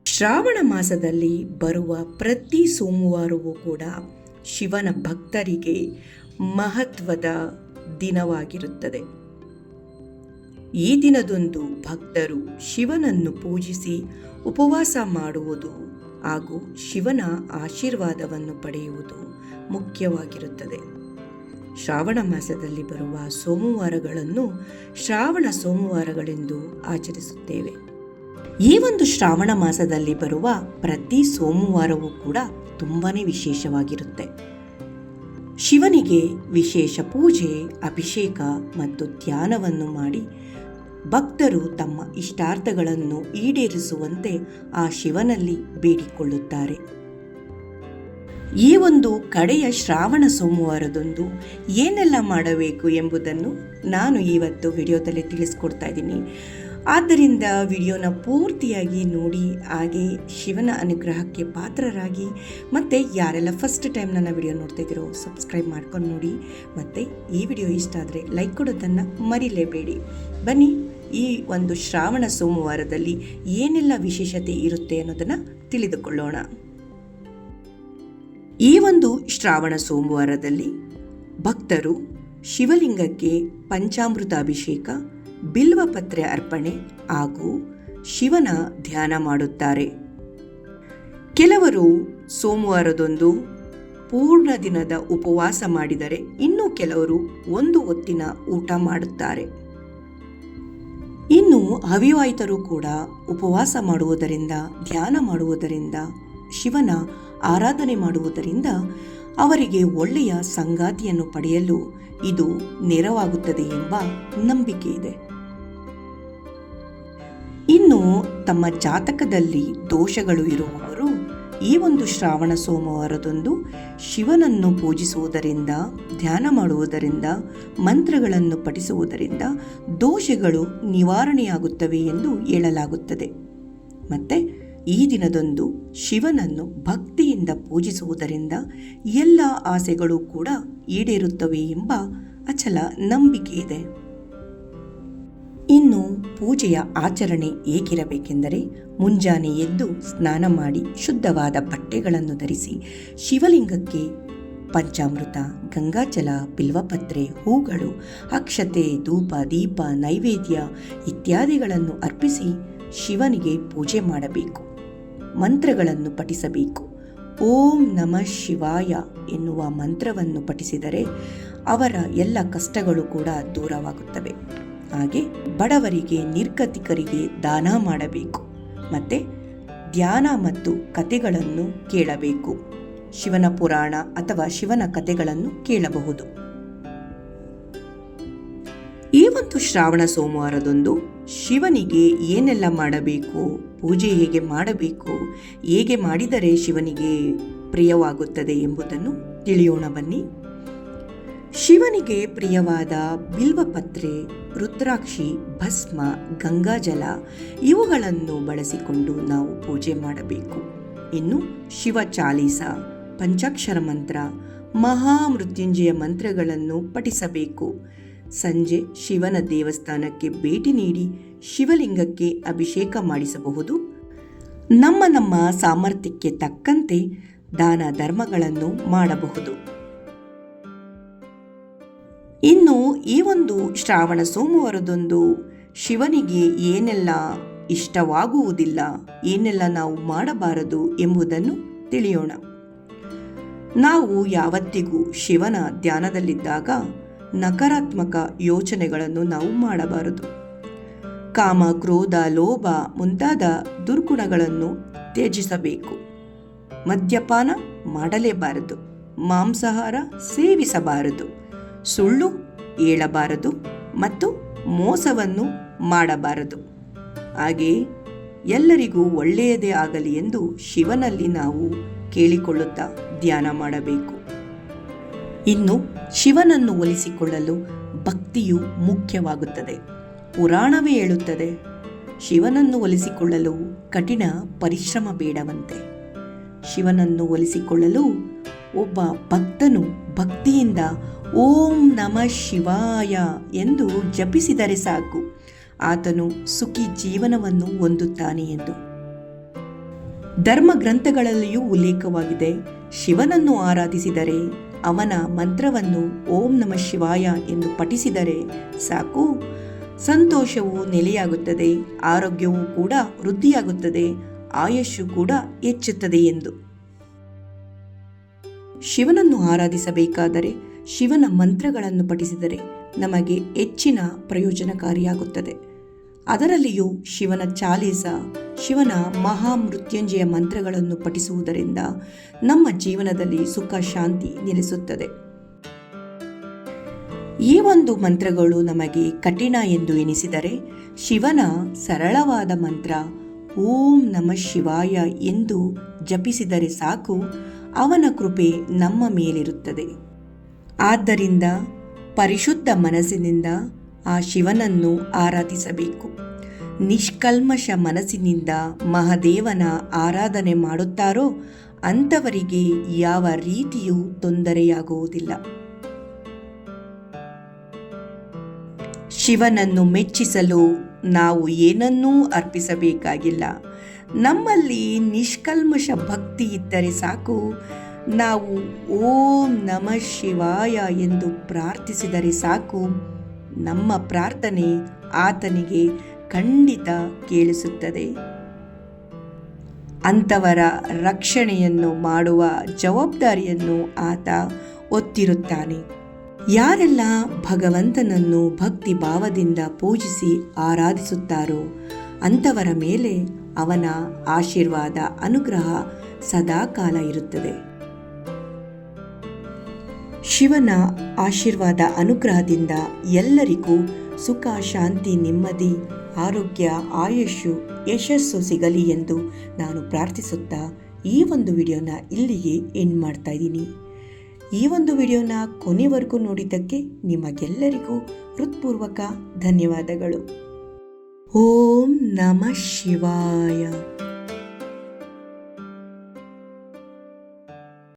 ಶ್ರಾವಣ ಮಾಸದಲ್ಲಿ ಬರುವ ಪ್ರತಿ ಸೋಮವಾರವೂ ಕೂಡ ಶಿವನ ಭಕ್ತರಿಗೆ ಮಹತ್ವದ ದಿನವಾಗಿರುತ್ತದೆ. ಈ ದಿನದಂದು ಭಕ್ತರು ಶಿವನನ್ನು ಪೂಜಿಸಿ ಉಪವಾಸ ಮಾಡುವುದು ಹಾಗೂ ಶಿವನ ಆಶೀರ್ವಾದವನ್ನು ಪಡೆಯುವುದು ಮುಖ್ಯವಾಗಿರುತ್ತದೆ. ಶ್ರಾವಣ ಮಾಸದಲ್ಲಿ ಬರುವ ಸೋಮವಾರಗಳನ್ನು ಶ್ರಾವಣ ಸೋಮವಾರಗಳೆಂದು ಆಚರಿಸುತ್ತೇವೆ. ಈ ಒಂದು ಶ್ರಾವಣ ಮಾಸದಲ್ಲಿ ಬರುವ ಪ್ರತಿ ಸೋಮವಾರವೂ ಕೂಡ ತುಂಬಾನೇ ವಿಶೇಷವಾಗಿರುತ್ತೆ. ಶಿವನಿಗೆ ವಿಶೇಷ ಪೂಜೆ, ಅಭಿಷೇಕ ಮತ್ತು ಧ್ಯಾನವನ್ನು ಮಾಡಿ ಭಕ್ತರು ತಮ್ಮ ಇಷ್ಟಾರ್ಥಗಳನ್ನು ಈಡೇರಿಸುವಂತೆ ಆ ಶಿವನಲ್ಲಿ ಬೇಡಿಕೊಳ್ಳುತ್ತಾರೆ. ಈ ಒಂದು ಕಡೆಯ ಶ್ರಾವಣ ಸೋಮವಾರದಂದು ಏನೆಲ್ಲ ಮಾಡಬೇಕು ಎಂಬುದನ್ನು ನಾನು ಇವತ್ತು ವಿಡಿಯೋದಲ್ಲಿ ತಿಳಿಸ್ಕೊಡ್ತಾ ಇದ್ದೀನಿ. ಆದ್ದರಿಂದ ವಿಡಿಯೋನ ಪೂರ್ತಿಯಾಗಿ ನೋಡಿ, ಹಾಗೆ ಶಿವನ ಅನುಗ್ರಹಕ್ಕೆ ಪಾತ್ರರಾಗಿ, ಮತ್ತು ಯಾರೆಲ್ಲ ಫಸ್ಟ್ ಟೈಮ್ ನನ್ನ ವಿಡಿಯೋ ನೋಡ್ತಾ ಇದ್ದೀರೋ ಸಬ್ಸ್ಕ್ರೈಬ್ ಮಾಡ್ಕೊಂಡು ನೋಡಿ, ಮತ್ತು ಈ ವಿಡಿಯೋ ಇಷ್ಟ ಆದರೆ ಲೈಕ್ ಕೊಡೋದನ್ನು ಮರಿಲೇಬೇಡಿ. ಬನ್ನಿ, ಈ ಒಂದು ಶ್ರಾವಣ ಸೋಮವಾರದಲ್ಲಿ ಏನೆಲ್ಲ ವಿಶೇಷತೆ ಇರುತ್ತೆ ಅನ್ನೋದನ್ನು ತಿಳಿದುಕೊಳ್ಳೋಣ. ಈ ಒಂದು ಶ್ರಾವಣ ಸೋಮವಾರದಲ್ಲಿ ಭಕ್ತರು ಶಿವಲಿಂಗಕ್ಕೆ ಪಂಚಾಮೃತ ಅಭಿಷೇಕ, ಬಿಲ್ವಪತ್ರೆ ಅರ್ಪಣೆ ಹಾಗೂ ಶಿವನ ಧ್ಯಾನ ಮಾಡುತ್ತಾರೆ. ಕೆಲವರು ಸೋಮವಾರದಂದು ಪೂರ್ಣ ದಿನದ ಉಪವಾಸ ಮಾಡಿದರೆ, ಇನ್ನು ಕೆಲವರು ಒಂದು ಹೊತ್ತಿನ ಊಟ ಮಾಡುತ್ತಾರೆ. ಇನ್ನು ಅವಿವಾಹಿತರು ಕೂಡ ಉಪವಾಸ ಮಾಡುವುದರಿಂದ, ಧ್ಯಾನ ಮಾಡುವುದರಿಂದ, ಶಿವನ ಆರಾಧನೆ ಮಾಡುವುದರಿಂದ ಅವರಿಗೆ ಒಳ್ಳೆಯ ಸಂಗಾತಿಯನ್ನು ಪಡೆಯಲು ಇದು ನೆರವಾಗುತ್ತದೆ ಎಂಬ ನಂಬಿಕೆ ಇದೆ. ಇನ್ನು ತಮ್ಮ ಜಾತಕದಲ್ಲಿ ದೋಷಗಳು ಇರುವವರು ಈ ಒಂದು ಶ್ರಾವಣ ಸೋಮವಾರದಂದು ಶಿವನನ್ನು ಪೂಜಿಸುವುದರಿಂದ, ಧ್ಯಾನ ಮಾಡುವುದರಿಂದ, ಮಂತ್ರಗಳನ್ನು ಪಠಿಸುವುದರಿಂದ ದೋಷಗಳು ನಿವಾರಣೆಯಾಗುತ್ತವೆ ಎಂದು ಹೇಳಲಾಗುತ್ತದೆ. ಮತ್ತೆ ಈ ದಿನದಂದು ಶಿವನನ್ನು ಭಕ್ತಿಯಿಂದ ಪೂಜಿಸುವುದರಿಂದ ಎಲ್ಲ ಆಸೆಗಳು ಕೂಡ ಈಡೇರುತ್ತವೆ ಎಂಬ ಅಚಲ ನಂಬಿಕೆ ಇದೆ. ಇನ್ನು ಪೂಜೆಯ ಆಚರಣೆ ಹೇಗಿರಬೇಕೆಂದರೆ, ಮುಂಜಾನೆ ಎದ್ದು ಸ್ನಾನ ಮಾಡಿ ಶುದ್ಧವಾದ ಬಟ್ಟೆಗಳನ್ನು ಧರಿಸಿ ಶಿವಲಿಂಗಕ್ಕೆ ಪಂಚಾಮೃತ, ಗಂಗಾಜಲ, ಬಿಲ್ವಪತ್ರೆ, ಹೂಗಳು, ಅಕ್ಷತೆ, ಧೂಪ, ದೀಪ, ನೈವೇದ್ಯ ಇತ್ಯಾದಿಗಳನ್ನು ಅರ್ಪಿಸಿ ಶಿವನಿಗೆ ಪೂಜೆ ಮಾಡಬೇಕು. ಮಂತ್ರಗಳನ್ನು ಪಠಿಸಬೇಕು. ಓಂ ನಮಃ ಶಿವಾಯ ಎನ್ನುವ ಮಂತ್ರವನ್ನು ಪಠಿಸಿದರೆ ಅವರ ಎಲ್ಲ ಕಷ್ಟಗಳು ಕೂಡ ದೂರವಾಗುತ್ತವೆ. ಹಾಗೆ ಬಡವರಿಗೆ, ನಿರ್ಗತಿಕರಿಗೆ ದಾನ ಮಾಡಬೇಕು. ಮತ್ತೆ ಧ್ಯಾನ ಮತ್ತು ಕಥೆಗಳನ್ನು ಕೇಳಬೇಕು. ಶಿವನ ಪುರಾಣ ಅಥವಾ ಶಿವನ ಕಥೆಗಳನ್ನು ಕೇಳಬಹುದು. ಈ ಒಂದು ಶ್ರಾವಣ ಸೋಮವಾರದಂದು ಶಿವನಿಗೆ ಏನೆಲ್ಲ ಮಾಡಬೇಕು, ಪೂಜೆ ಹೇಗೆ ಮಾಡಬೇಕು, ಹೇಗೆ ಮಾಡಿದರೆ ಶಿವನಿಗೆ ಪ್ರಿಯವಾಗುತ್ತದೆ ಎಂಬುದನ್ನು ತಿಳಿಯೋಣ ಬನ್ನಿ. ಶಿವನಿಗೆ ಪ್ರಿಯವಾದ ಬಿಲ್ವಪತ್ರೆ, ರುದ್ರಾಕ್ಷಿ, ಭಸ್ಮ, ಗಂಗಾಜಲ ಇವುಗಳನ್ನು ಬಳಸಿಕೊಂಡು ನಾವು ಪೂಜೆ ಮಾಡಬೇಕು. ಇನ್ನು ಶಿವ ಚಾಲೀಸ, ಪಂಚಾಕ್ಷರ ಮಂತ್ರ, ಮಹಾಮೃತ್ಯುಂಜಯ ಮಂತ್ರಗಳನ್ನು ಪಠಿಸಬೇಕು. ಸಂಜೆ ಶಿವನ ದೇವಸ್ಥಾನಕ್ಕೆ ಭೇಟಿ ನೀಡಿ ಶಿವಲಿಂಗಕ್ಕೆ ಅಭಿಷೇಕ ಮಾಡಿಸಬಹುದು. ನಮ್ಮ ಸಾಮರ್ಥ್ಯಕ್ಕೆ ತಕ್ಕಂತೆ ದಾನ ಧರ್ಮಗಳನ್ನು ಮಾಡಬಹುದು. ಇನ್ನು ಈ ಒಂದು ಶ್ರಾವಣ ಸೋಮವಾರದಂದು ಶಿವನಿಗೆ ಏನೆಲ್ಲ ಇಷ್ಟವಾಗುವುದಿಲ್ಲ, ಏನೆಲ್ಲ ನಾವು ಮಾಡಬಾರದು ಎಂಬುದನ್ನು ತಿಳಿಯೋಣ. ನಾವು ಯಾವತ್ತಿಗೂ ಶಿವನ ಧ್ಯಾನದಲ್ಲಿದ್ದಾಗ ನಕಾರಾತ್ಮಕ ಯೋಚನೆಗಳನ್ನು ನಾವು ಮಾಡಬಾರದು. ಕಾಮ, ಕ್ರೋಧ, ಲೋಭ ಮುಂತಾದ ದುರ್ಗುಣಗಳನ್ನು ತ್ಯಜಿಸಬೇಕು. ಮದ್ಯಪಾನ ಮಾಡಲೇಬಾರದು. ಮಾಂಸಾಹಾರ ಸೇವಿಸಬಾರದು. ಸುಳ್ಳು ಹೇಳಬಾರದು ಮತ್ತು ಮೋಸವನ್ನು ಮಾಡಬಾರದು. ಹಾಗೆಯೇ ಎಲ್ಲರಿಗೂ ಒಳ್ಳೆಯದೇ ಆಗಲಿ ಎಂದು ಶಿವನಲ್ಲಿ ನಾವು ಕೇಳಿಕೊಳ್ಳುತ್ತಾ ಧ್ಯಾನ ಮಾಡಬೇಕು. ಇನ್ನು ಶಿವನನ್ನು ಒಲಿಸಿಕೊಳ್ಳಲು ಭಕ್ತಿಯು ಮುಖ್ಯವಾಗುತ್ತದೆ. ಪುರಾಣವೇ ಹೇಳುತ್ತದೆ, ಶಿವನನ್ನು ಒಲಿಸಿಕೊಳ್ಳಲು ಕಠಿಣ ಪರಿಶ್ರಮ ಬೇಡವಂತೆ. ಶಿವನನ್ನು ಒಲಿಸಿಕೊಳ್ಳಲು ಒಬ್ಬ ಭಕ್ತನು ಭಕ್ತಿಯಿಂದ ಓಂ ನಮಃ ಶಿವಾಯ ಎಂದು ಜಪಿಸಿದರೆ ಸಾಕು, ಆತನು ಸುಖಿ ಜೀವನವನ್ನು ಹೊಂದುತ್ತಾನೆ ಎಂದು. ಧರ್ಮ ಗ್ರಂಥಗಳಲ್ಲಿಯೂ ಉಲ್ಲೇಖವಾಗಿದೆ, ಶಿವನನ್ನು ಆರಾಧಿಸಿದರೆ, ಅವನ ಮಂತ್ರವನ್ನು ಓಂ ನಮಃ ಶಿವಾಯ ಎಂದು ಪಠಿಸಿದರೆ ಸಾಕು, ಸಂತೋಷವು ನೆಲೆಯಾಗುತ್ತದೆ, ಆರೋಗ್ಯವೂ ಕೂಡ ವೃದ್ಧಿಯಾಗುತ್ತದೆ, ಆಯುಷ್ಯು ಕೂಡ ಹೆಚ್ಚುತ್ತದೆ ಎಂದು. ಶಿವನನ್ನು ಆರಾಧಿಸಬೇಕಾದರೆ ಶಿವನ ಮಂತ್ರಗಳನ್ನು ಪಠಿಸಿದರೆ ನಮಗೆ ಹೆಚ್ಚಿನ ಪ್ರಯೋಜನಕಾರಿಯಾಗುತ್ತದೆ. ಅದರಲ್ಲಿಯೂ ಶಿವನ ಚಾಲೀಸ, ಶಿವನ ಮಹಾಮೃತ್ಯುಂಜಯ ಮಂತ್ರಗಳನ್ನು ಪಠಿಸುವುದರಿಂದ ನಮ್ಮ ಜೀವನದಲ್ಲಿ ಸುಖ ಶಾಂತಿ ನೆಲೆಸುತ್ತದೆ. ಈ ಒಂದು ಮಂತ್ರಗಳು ನಮಗೆ ಕಠಿಣ ಎಂದು ಎನಿಸಿದರೆ ಶಿವನ ಸರಳವಾದ ಮಂತ್ರ ಓಂ ನಮಃ ಶಿವಾಯ ಎಂದು ಜಪಿಸಿದರೆ ಸಾಕು, ಅವನ ಕೃಪೆ ನಮ್ಮ ಮೇಲಿರುತ್ತದೆ. ಆದ್ದರಿಂದ ಪರಿಶುದ್ಧ ಮನಸ್ಸಿನಿಂದ ಆ ಶಿವನನ್ನು ಆರಾಧಿಸಬೇಕು. ನಿಷ್ಕಲ್ಮಶ ಮನಸ್ಸಿನಿಂದ ಮಹಾದೇವನ ಆರಾಧನೆ ಮಾಡುತ್ತಾರೋ ಅಂಥವರಿಗೆ ಯಾವ ರೀತಿಯೂ ತೊಂದರೆಯಾಗುವುದಿಲ್ಲ. ಶಿವನನ್ನು ಮೆಚ್ಚಿಸಲು ನಾವು ಏನನ್ನೂ ಅರ್ಪಿಸಬೇಕಾಗಿಲ್ಲ. ನಮ್ಮಲ್ಲಿ ನಿಷ್ಕಲ್ಮಶ ಭಕ್ತಿ ಇದ್ದರೆ ಸಾಕು, ನಾವು ಓಂ ನಮಃ ಶಿವಾಯ ಎಂದು ಪ್ರಾರ್ಥಿಸಿದರೆ ಸಾಕು, ನಮ್ಮ ಪ್ರಾರ್ಥನೆ ಆತನಿಗೆ ಖಂಡಿತ ಕೇಳಿಸುತ್ತದೆ. ಅಂಥವರ ರಕ್ಷಣೆಯನ್ನು ಮಾಡುವ ಜವಾಬ್ದಾರಿಯನ್ನು ಆತ ಹೊತ್ತಿರುತ್ತಾನೆ. ಯಾರೆಲ್ಲ ಭಗವಂತನನ್ನು ಭಕ್ತಿ ಭಾವದಿಂದ ಪೂಜಿಸಿ ಆರಾಧಿಸುತ್ತಾರೋ ಅಂಥವರ ಮೇಲೆ ಅವನ ಆಶೀರ್ವಾದ ಅನುಗ್ರಹ ಸದಾಕಾಲ ಇರುತ್ತದೆ. ಶಿವನ ಆಶೀರ್ವಾದ ಅನುಗ್ರಹದಿಂದ ಎಲ್ಲರಿಗೂ ಸುಖ ಶಾಂತಿ ನೆಮ್ಮದಿ ಆರೋಗ್ಯ ಆಯುಷ್ಯು ಯಶಸ್ಸು ಸಿಗಲಿ ಎಂದು ನಾನು ಪ್ರಾರ್ಥಿಸುತ್ತಾ ಈ ಒಂದು ವಿಡಿಯೋನ ಇಲ್ಲಿಗೆ ಎಂಡ್ ಮಾಡ್ತಾ ಇದ್ದೀನಿ. ಈ ಒಂದು ವಿಡಿಯೋನ ಕೊನೆವರೆಗೂ ನೋಡಿದ್ದಕ್ಕೆ ನಿಮಗೆಲ್ಲರಿಗೂ ಹೃತ್ಪೂರ್ವಕ ಧನ್ಯವಾದಗಳು. ಓಂ ನಮಃ ಶಿವಾಯ.